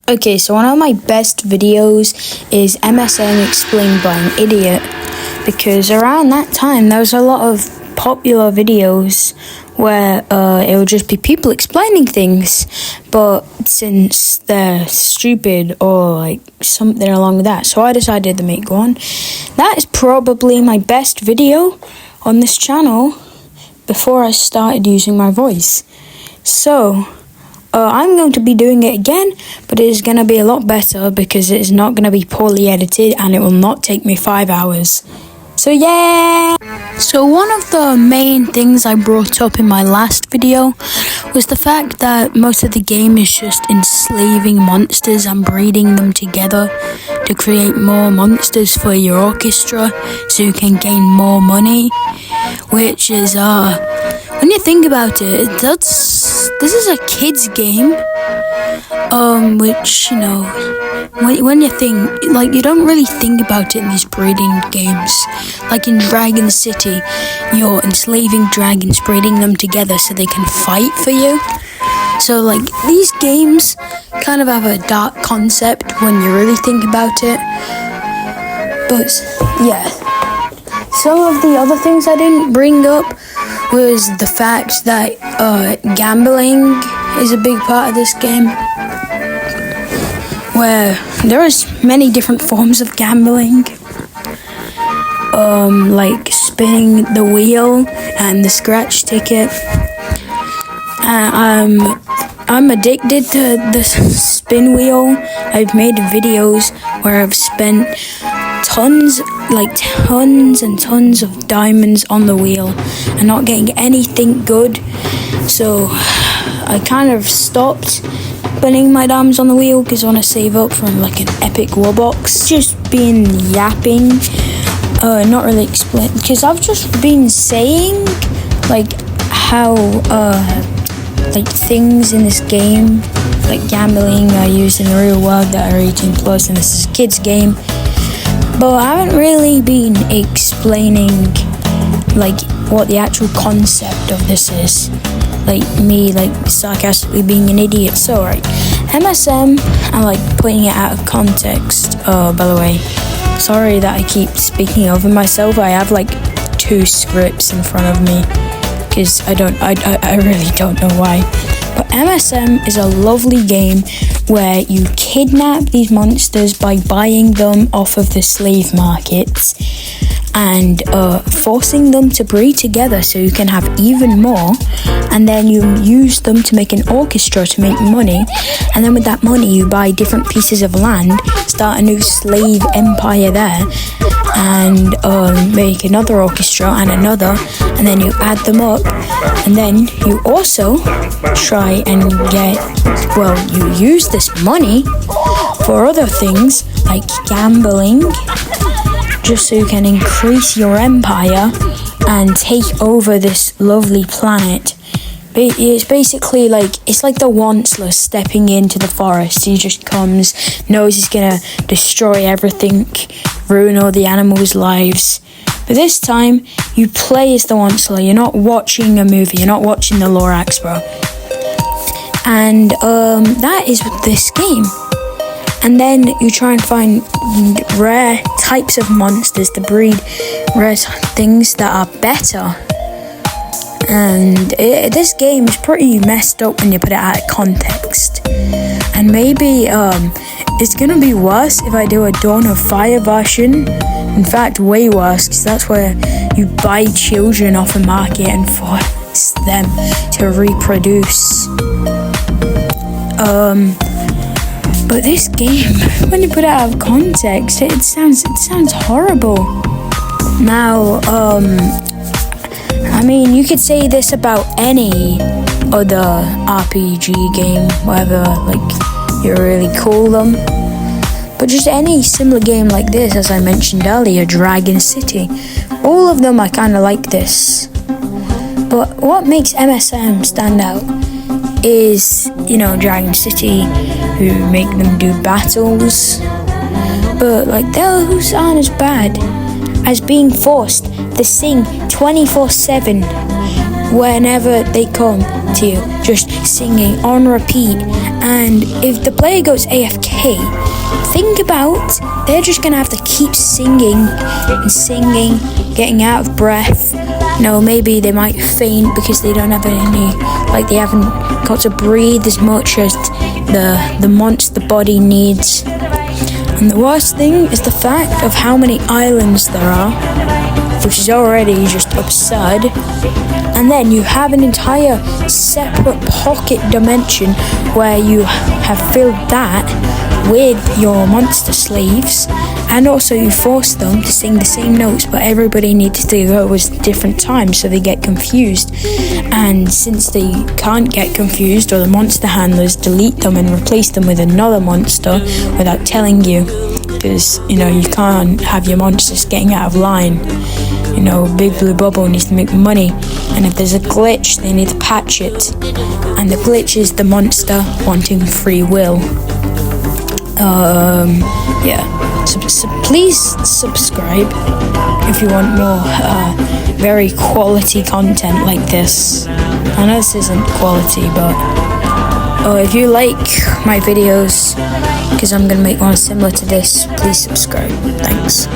Okay, so one of my best videos is MSM Explained by an Idiot, because around that time there was a lot of popular videos where it would just be people explaining things, but since they're stupid or like something along that, so I decided to make one. That is probably my best video on this channel before I started using my voice. So I'm going to be doing it again, but it is going to be a lot better because it is not going to be poorly edited and it will not take me 5 hours. So yeah! So one of the main things I brought up in my last video was the fact that most of the game is just enslaving monsters and breeding them together to create more monsters for your orchestra so you can gain more money, which is when you think about it, this is a kid's game, which, you know, when you think, like, you don't really think about it in these breeding games. Like in Dragon City, you're enslaving dragons, breeding them together so they can fight for you. So, like, these games kind of have a dark concept when you really think about it. But, yeah. Some of the other things I didn't bring up was the fact that gambling is a big part of this game, where there is many different forms of gambling, like spinning the wheel and the scratch ticket. I'm addicted to the spin wheel. I've made videos where I've spent tons and tons of diamonds on the wheel and not getting anything good. So I kind of stopped spinning my diamonds on the wheel because I want to save up from like an epic Warbox. Just been yapping, not really explain, because I've just been saying like how like things in this game, like gambling, are used in the real world that are 18+, and this is a kid's game. But I haven't really been explaining like what the actual concept of this is. Like me like sarcastically being an idiot. So right, MSM, I'm like putting it out of context. Oh, by the way, sorry that I keep speaking over myself. I have like 2 scripts in front of me because I really don't know why. But MSM is a lovely game where you kidnap these monsters by buying them off of the slave markets and forcing them to breed together so you can have even more, and then you use them to make an orchestra to make money, and then with that money you buy different pieces of land, start a new slave empire there, and make another orchestra and another, and then you add them up, and then you also try and you use this money for other things like gambling, just so you can increase your empire and take over this lovely planet. It's basically like, it's like the Onceless stepping into the forest. He just comes, knows he's gonna destroy everything, ruin all the animals' lives. But this time, you play as the Onceler. You're not watching a movie. You're not watching the Lorax, bro. And that is this game. And then you try and find rare types of monsters to breed rare things that are better. And this game is pretty messed up when you put it out of context. And maybe it's gonna be worse if I do a Dawn of Fire version. In fact, way worse, because that's where you buy children off a market and force them to reproduce. But this game, when you put it out of context, it sounds horrible. Now, I mean, you could say this about any other RPG game, whether like you really cool them. But just any similar game like this, as I mentioned earlier, Dragon City, all of them are kind of like this. But what makes MSM stand out is, you know, Dragon City, who make them do battles. But like those aren't as bad as being forced to sing 24/7 whenever they come to you, just singing on repeat. And if the player goes AFK, think about, they're just gonna have to keep singing and singing, getting out of breath. No, maybe they might faint because they don't have any, like they haven't got to breathe as much as the monster body needs. And the worst thing is the fact of how many islands there are, which is already just absurd. And then you have an entire separate pocket dimension where you have filled that with your monster slaves, and also you force them to sing the same notes, but everybody needs to go at different times, so they get confused. And since they can't get confused, or the monster handlers delete them and replace them with another monster without telling you, because you can't have your monsters getting out of line. Big Blue Bubble needs to make money, and if there's a glitch, they need to patch it. And the glitch is the monster wanting free will. So please subscribe if you want more very quality content like this. I know this isn't quality, but if you like my videos, because I'm gonna make one similar to this, please subscribe. Thanks.